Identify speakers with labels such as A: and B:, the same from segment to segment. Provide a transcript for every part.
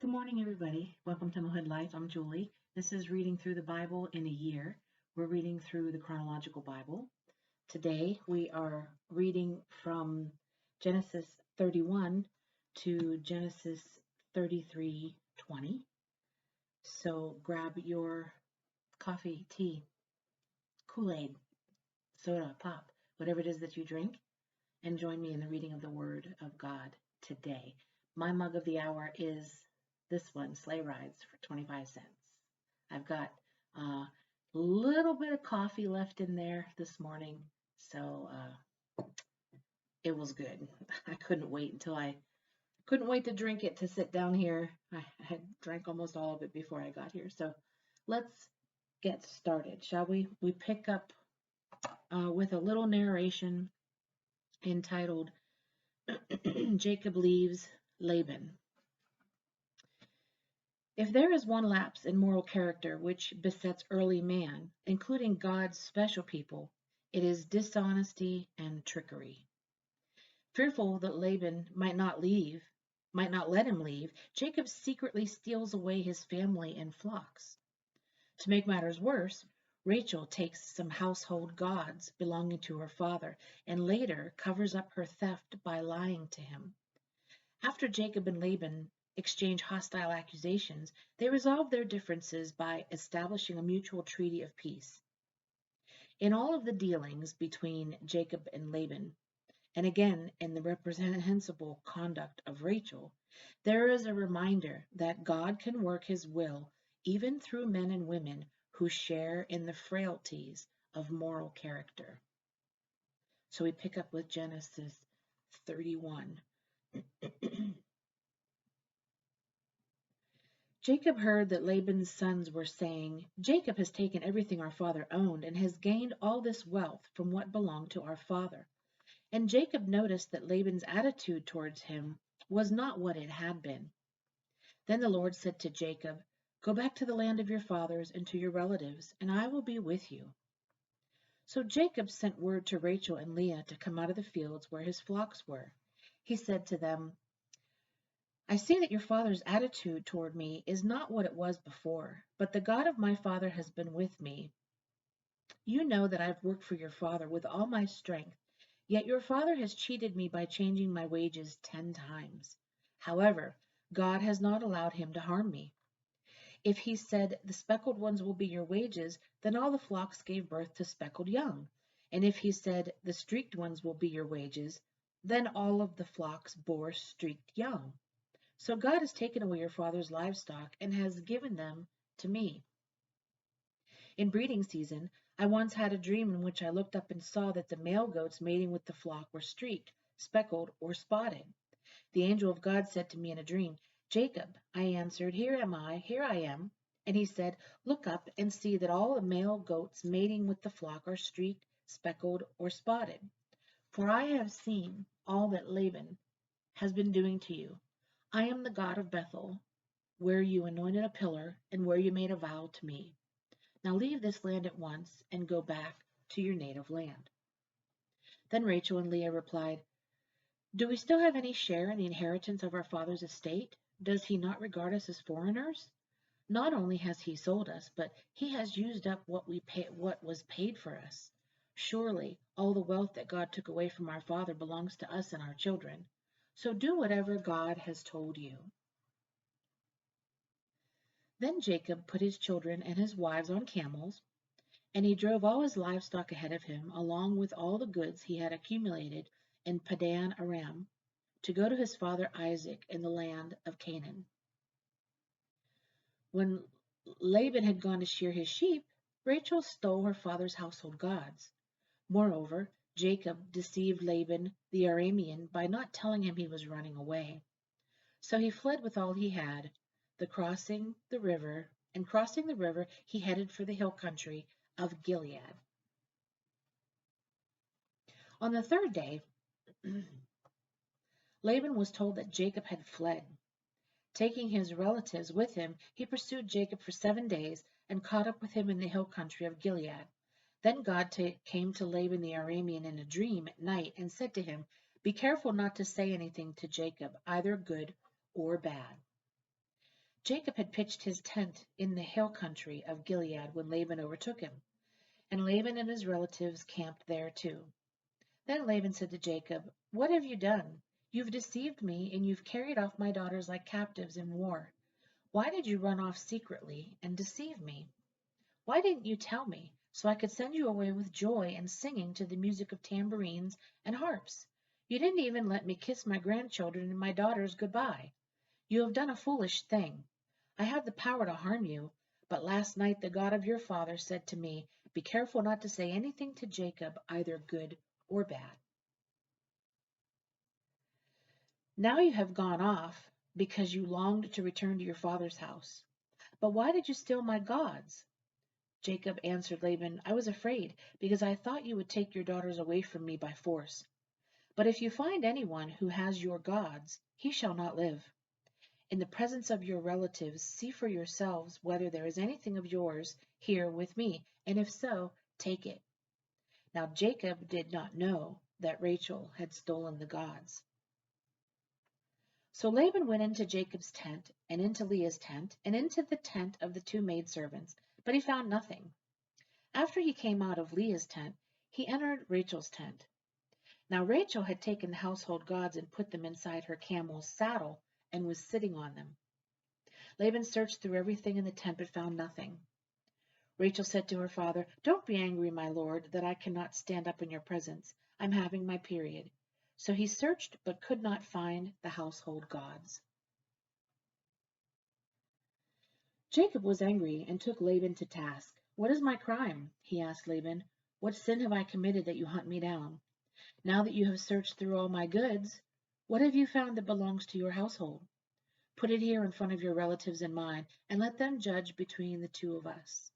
A: Good morning, everybody. Welcome to Motherhood Life. I'm Julie. This is Reading Through the Bible in a Year. We're reading through the Chronological Bible. Today we are reading from Genesis 31 to Genesis 33:20. So grab your coffee, tea, Kool-Aid, soda, pop, whatever it is that you drink, and join me in the reading of the Word of God today. My mug of the hour is this one, Sleigh Rides for 25 cents. I've got a little bit of coffee left in there this morning, so it was good. I couldn't wait to drink it to sit down here. I had drank almost all of it before I got here. So let's get started, shall we? We pick up with a little narration entitled Jacob Leaves Laban. If there is one lapse in moral character which besets early man, including God's special people, it is dishonesty and trickery. Fearful that Laban might not let him leave, Jacob secretly steals away his family and flocks. To make matters worse, Rachel takes some household gods belonging to her father and later covers up her theft by lying to him. After Jacob and Laban exchange hostile accusations, they resolve their differences by establishing a mutual treaty of peace. In all of the dealings between Jacob and Laban, and again in the reprehensible conduct of Rachel, there is a reminder that God can work his will even through men and women who share in the frailties of moral character. So we pick up with Genesis 31. Jacob heard that Laban's sons were saying, "Jacob has taken everything our father owned and has gained all this wealth from what belonged to our father." And Jacob noticed that Laban's attitude towards him was not what it had been. Then the Lord said to Jacob, "Go back to the land of your fathers and to your relatives, and I will be with you." So Jacob sent word to Rachel and Leah to come out of the fields where his flocks were. He said to them, "I see that your father's attitude toward me is not what it was before, but the God of my father has been with me. You know that I've worked for your father with all my strength, yet your father has cheated me by changing my wages 10 times. However, God has not allowed him to harm me. If he said, 'The speckled ones will be your wages,' then all the flocks gave birth to speckled young. And if he said, 'The streaked ones will be your wages,' then all of the flocks bore streaked young. So God has taken away your father's livestock and has given them to me. In breeding season, I once had a dream in which I looked up and saw that the male goats mating with the flock were streaked, speckled, or spotted. The angel of God said to me in a dream, 'Jacob.' I answered, 'Here I am.' And he said, 'Look up and see that all the male goats mating with the flock are streaked, speckled, or spotted. For I have seen all that Laban has been doing to you. I am the God of Bethel, where you anointed a pillar and where you made a vow to me. Now leave this land at once and go back to your native land.' Then Rachel and Leah replied, 'Do we still have any share in the inheritance of our father's estate? Does he not regard us as foreigners? Not only has he sold us, but he has used up what was paid for us. Surely all the wealth that God took away from our father belongs to us and our children. So do whatever God has told you.' Then Jacob put his children and his wives on camels, and he drove all his livestock ahead of him, along with all the goods he had accumulated in Padan Aram, to go to his father Isaac in the land of Canaan. When Laban had gone to shear his sheep, Rachel stole her father's household gods. Moreover, Jacob deceived Laban the Aramean by not telling him he was running away. So he fled with all he had, crossing the river, he headed for the hill country of Gilead. On the third day, Laban was told that Jacob had fled. Taking his relatives with him, he pursued Jacob for 7 days and caught up with him in the hill country of Gilead. Then God came to Laban the Aramean in a dream at night and said to him, 'Be careful not to say anything to Jacob, either good or bad.' Jacob had pitched his tent in the hill country of Gilead when Laban overtook him, and Laban and his relatives camped there too. Then Laban said to Jacob, "What have you done? You've deceived me, and you've carried off my daughters like captives in war. Why did you run off secretly and deceive me? Why didn't you tell me, so I could send you away with joy and singing to the music of tambourines and harps? You didn't even let me kiss my grandchildren and my daughters good-bye. You have done a foolish thing. I have the power to harm you, but last night the God of your father said to me, 'Be careful not to say anything to Jacob, either good or bad.' Now you have gone off because you longed to return to your father's house. But why did you steal my gods?" Jacob answered Laban, "I was afraid, because I thought you would take your daughters away from me by force. But if you find anyone who has your gods, he shall not live. In the presence of your relatives, see for yourselves whether there is anything of yours here with me, and if so, take it." Now Jacob did not know that Rachel had stolen the gods. So Laban went into Jacob's tent, and into Leah's tent, and into the tent of the two maidservants, but he found nothing. After he came out of Leah's tent, he entered Rachel's tent. Now Rachel had taken the household gods and put them inside her camel's saddle, and was sitting on them. Laban searched through everything in the tent, but found nothing. Rachel said to her father, "Don't be angry, my lord, that I cannot stand up in your presence. I'm having my period." So he searched, but could not find the household gods. Jacob was angry and took Laban to task. "What is my crime?" he asked Laban. "What sin have I committed that you hunt me down? Now that you have searched through all my goods, what have you found that belongs to your household? Put it here in front of your relatives and mine, and let them judge between the two of us.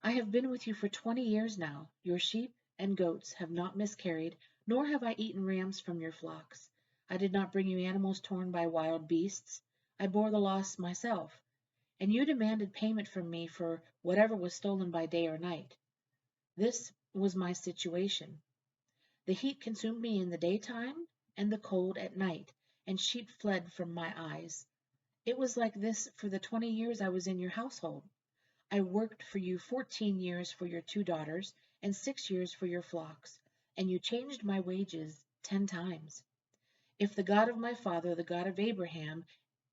A: I have been with you for 20 years now. Your sheep and goats have not miscarried, nor have I eaten rams from your flocks. I did not bring you animals torn by wild beasts. I bore the loss myself, and you demanded payment from me for whatever was stolen by day or night. This was my situation. The heat consumed me in the daytime, and the cold at night, and sheep fled from my eyes. It was like this for the 20 years I was in your household. I worked for you 14 years for your 2 daughters, and 6 years for your flocks, and you changed my wages 10 times. If the God of my father, the God of Abraham,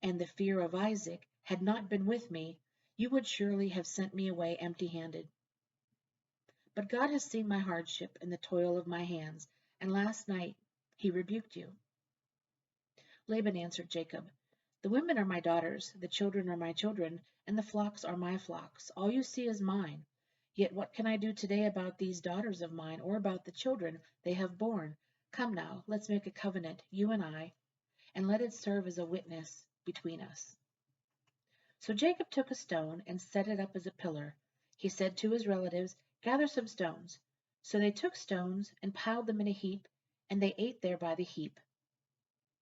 A: and the fear of Isaac had not been with me, you would surely have sent me away empty-handed. But God has seen my hardship and the toil of my hands, and last night he rebuked you." Laban answered Jacob, "The women are my daughters, the children are my children, and the flocks are my flocks. All you see is mine. Yet what can I do today about these daughters of mine, or about the children they have borne? Come now, let's make a covenant, you and I, and let it serve as a witness between us." So Jacob took a stone and set it up as a pillar. He said to his relatives, "Gather some stones." So they took stones and piled them in a heap, and they ate there by the heap.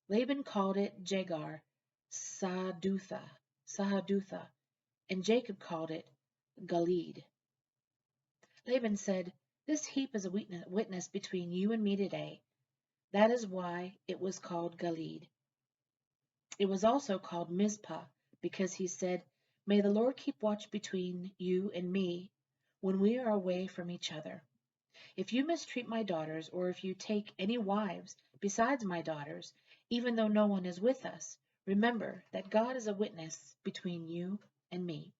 A: Laban called it Jegar Sahadutha, and Jacob called it Galeed. Laban said, "This heap is a witness between you and me today." That is why it was called Galeed. It was also called Mizpah, because he said, "May the Lord keep watch between you and me when we are away from each other. If you mistreat my daughters, or if you take any wives besides my daughters, even though no one is with us, remember that God is a witness between you and me."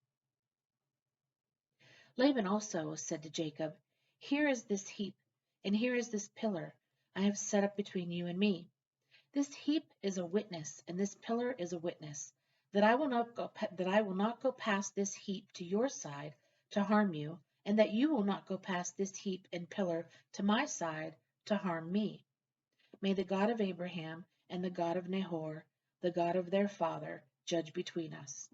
A: Laban also said to Jacob, "Here is this heap, and here is this pillar I have set up between you and me. This heap is a witness, and this pillar is a witness, that I will not go past this heap to your side to harm you, and that you will not go past this heap and pillar to my side to harm me. May the God of Abraham and the God of Nahor, the God of their father, judge between us."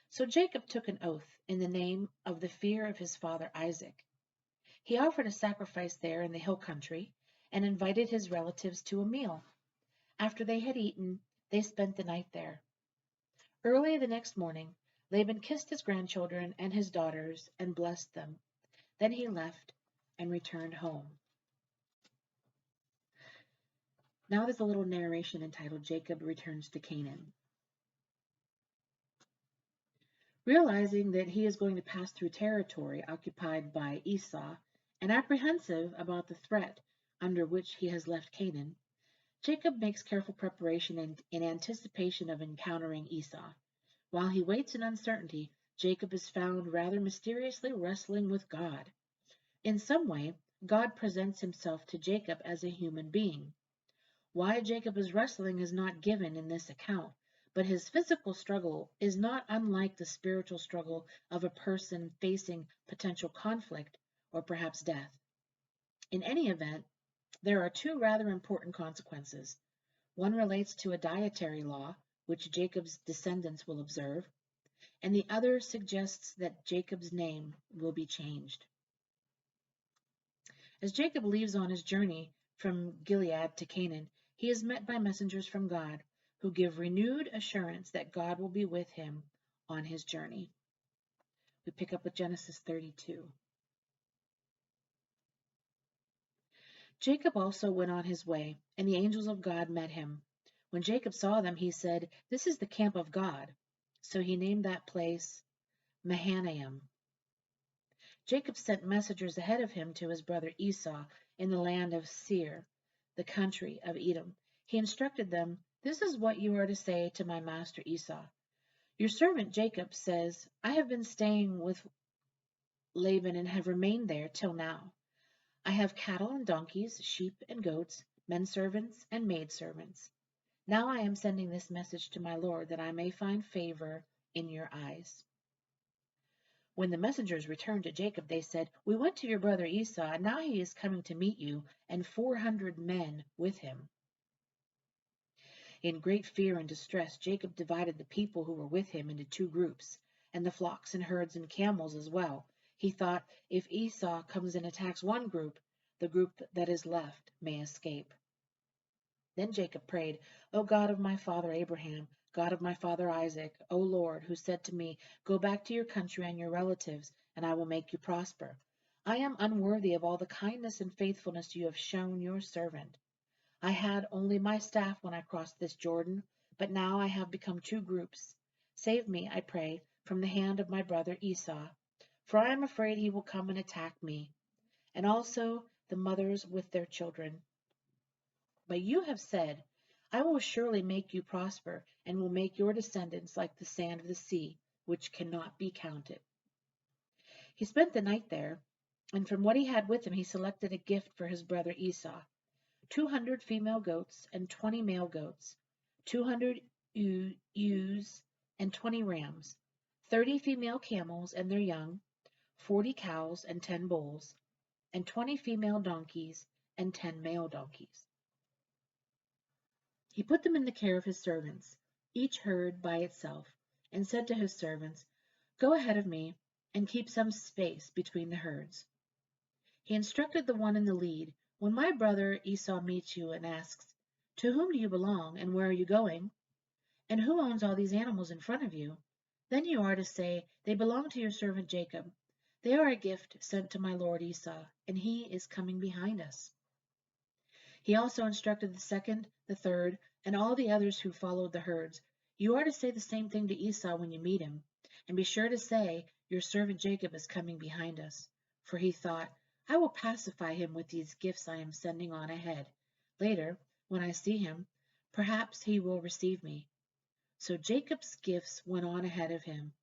A: So Jacob took an oath in the name of the fear of his father Isaac. He offered a sacrifice there in the hill country, and invited his relatives to a meal. After they had eaten, they spent the night there. Early the next morning, Laban kissed his grandchildren and his daughters and blessed them. Then he left and returned home. Now there's a little narration entitled Jacob Returns to Canaan. Realizing that he is going to pass through territory occupied by Esau, and apprehensive about the threat under which he has left Canaan, Jacob makes careful preparation in anticipation of encountering Esau. While he waits in uncertainty, Jacob is found rather mysteriously wrestling with God. In some way, God presents himself to Jacob as a human being. Why Jacob is wrestling is not given in this account, but his physical struggle is not unlike the spiritual struggle of a person facing potential conflict or perhaps death. In any event, there are two rather important consequences. One relates to a dietary law, which Jacob's descendants will observe, and the other suggests that Jacob's name will be changed. As Jacob leaves on his journey from Gilead to Canaan, he is met by messengers from God who give renewed assurance that God will be with him on his journey. We pick up with Genesis 32. Jacob also went on his way, and the angels of God met him. When Jacob saw them, he said, "This is the camp of God." So he named that place Mahanaim. Jacob sent messengers ahead of him to his brother Esau in the land of Seir, the country of Edom. He instructed them, "This is what you are to say to my master Esau. Your servant Jacob says, I have been staying with Laban and have remained there till now. I have cattle and donkeys, sheep and goats, men servants and maid servants. Now I am sending this message to my Lord that I may find favor in your eyes." When the messengers returned to Jacob, they said, "We went to your brother Esau, and now he is coming to meet you, and 400 men with him." In great fear and distress, Jacob divided the people who were with him into two groups, and the flocks and herds and camels as well. He thought, if Esau comes and attacks one group, the group that is left may escape. Then Jacob prayed, "O God of my father Abraham, God of my father Isaac, O Lord, who said to me, 'Go back to your country and your relatives, and I will make you prosper.' I am unworthy of all the kindness and faithfulness you have shown your servant. I had only my staff when I crossed this Jordan, but now I have become two groups. Save me, I pray, from the hand of my brother Esau, for I am afraid he will come and attack me, and also the mothers with their children. But you have said, 'I will surely make you prosper, and will make your descendants like the sand of the sea, which cannot be counted.'" He spent the night there, and from what he had with him he selected a gift for his brother Esau: 200 female goats and 20 male goats, 200 ewes and 20 rams, 30 female camels and their young, 40 cows and 10 bulls, and 20 female donkeys and 10 male donkeys. He put them in the care of his servants, each herd by itself, and said to his servants, "Go ahead of me, and keep some space between the herds." He instructed the one in the lead, "When my brother Esau meets you and asks, 'To whom do you belong, and where are you going? And who owns all these animals in front of you?' then you are to say, 'They belong to your servant Jacob. They are a gift sent to my lord Esau, and he is coming behind us.'" He also instructed the second, the third, and all the others who followed the herds, "You are to say the same thing to Esau when you meet him, and be sure to say, 'Your servant Jacob is coming behind us.'" For he thought, "I will pacify him with these gifts I am sending on ahead. Later, when I see him, perhaps he will receive me." So Jacob's gifts went on ahead of him,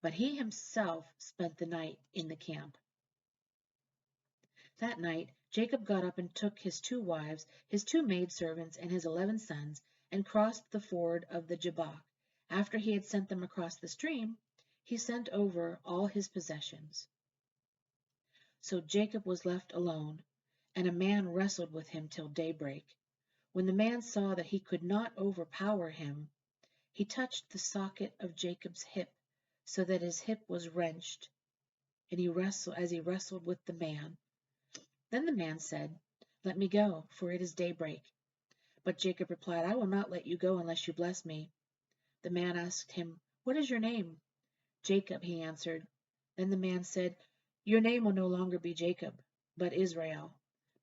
A: but he himself spent the night in the camp. That night Jacob got up and took his 2 wives, his 2 maidservants, and his 11 sons, and crossed the ford of the Jabbok. After he had sent them across the stream, he sent over all his possessions. So Jacob was left alone, and a man wrestled with him till daybreak. When the man saw that he could not overpower him, he touched the socket of Jacob's hip, so that his hip was wrenched, and as he wrestled with the man. Then the man said, "Let me go, for it is daybreak." But Jacob replied, "I will not let you go unless you bless me." The man asked him, "What is your name?" "Jacob," he answered. Then the man said, "Your name will no longer be Jacob, but Israel,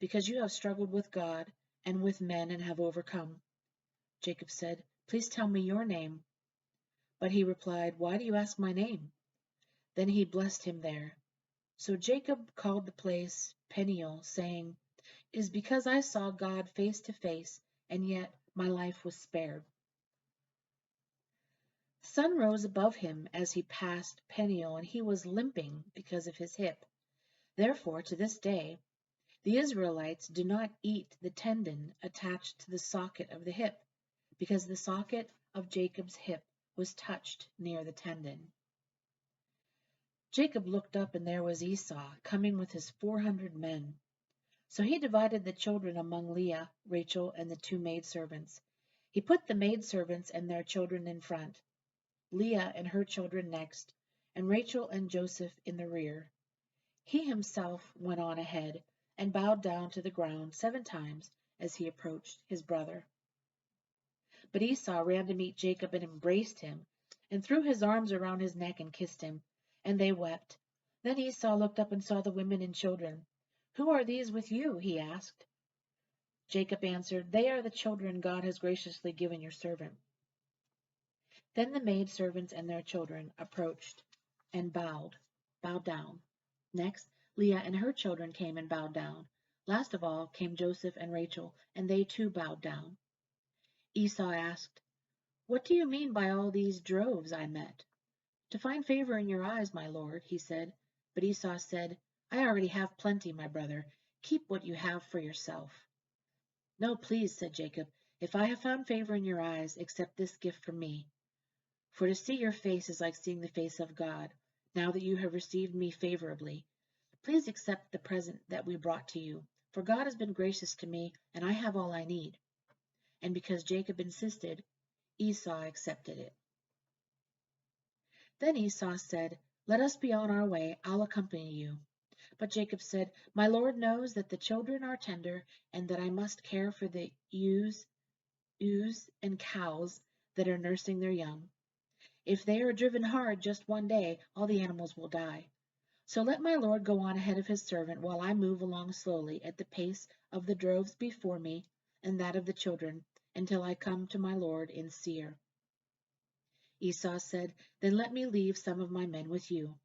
A: because you have struggled with God and with men and have overcome." Jacob said, "Please tell me your name." But he replied, "Why do you ask my name? Then he blessed him there. So Jacob called the place Peniel, saying, "It is because I saw God face to face, and yet my life was spared." The sun rose above him as he passed Peniel, and he was limping because of his hip. Therefore, to this day, the Israelites do not eat the tendon attached to the socket of the hip, because the socket of Jacob's hip was touched near the tendon. Jacob looked up, and there was Esau coming with his 400 men. So he divided the children among Leah, Rachel, and the 2 maidservants. He put the maidservants and their children in front, Leah and her children next, and Rachel and Joseph in the rear. He himself went on ahead and bowed down to the ground 7 times as he approached his brother. But Esau ran to meet Jacob and embraced him, and threw his arms around his neck and kissed him, and they wept. Then Esau looked up and saw the women and children. "Who are these with you?" he asked. Jacob answered, "They are the children God has graciously given your servant." Then the maidservants and their children approached and bowed down. Next, Leah and her children came and bowed down. Last of all came Joseph and Rachel, and they too bowed down. Esau asked, "What do you mean by all these droves I met?" "To find favor in your eyes, my lord," he said. But Esau said, "I already have plenty, my brother. Keep what you have for yourself." "No, please," said Jacob. "If I have found favor in your eyes, accept this gift from me. For to see your face is like seeing the face of God, now that you have received me favorably. Please accept the present that we brought to you, for God has been gracious to me, and I have all I need." And because Jacob insisted, Esau accepted it. Then Esau said, "Let us be on our way, I'll accompany you." But Jacob said, "My Lord knows that the children are tender, and that I must care for the ewes and cows that are nursing their young. If they are driven hard just one day, all the animals will die. So let my Lord go on ahead of his servant, while I move along slowly at the pace of the droves before me and that of the children, until I come to my Lord in Seir." Esau said, "Then let me leave some of my men with you."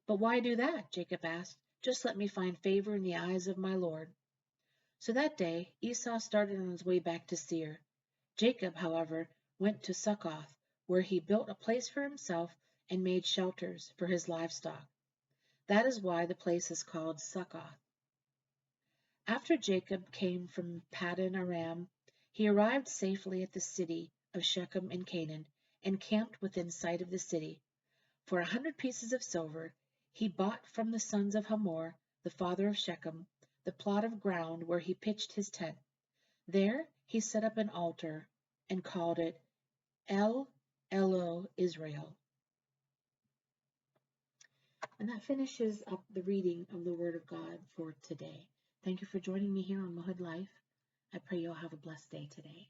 A: "But why do that?" Jacob asked. "Just let me find favor in the eyes of my Lord." So that day Esau started on his way back to Seir. Jacob, however, went to Succoth, where he built a place for himself and made shelters for his livestock. That is why the place is called Succoth. After Jacob came from Paddan Aram, he arrived safely at the city of Shechem in Canaan, and camped within sight of the city. For 100 pieces of silver he bought from the sons of Hamor, the father of Shechem, the plot of ground where he pitched his tent. There he set up an altar and called it El Elo Israel. And that finishes up the reading of the Word of God for today. Thank you for joining me here on Mahood Life. I pray you'll have a blessed day today.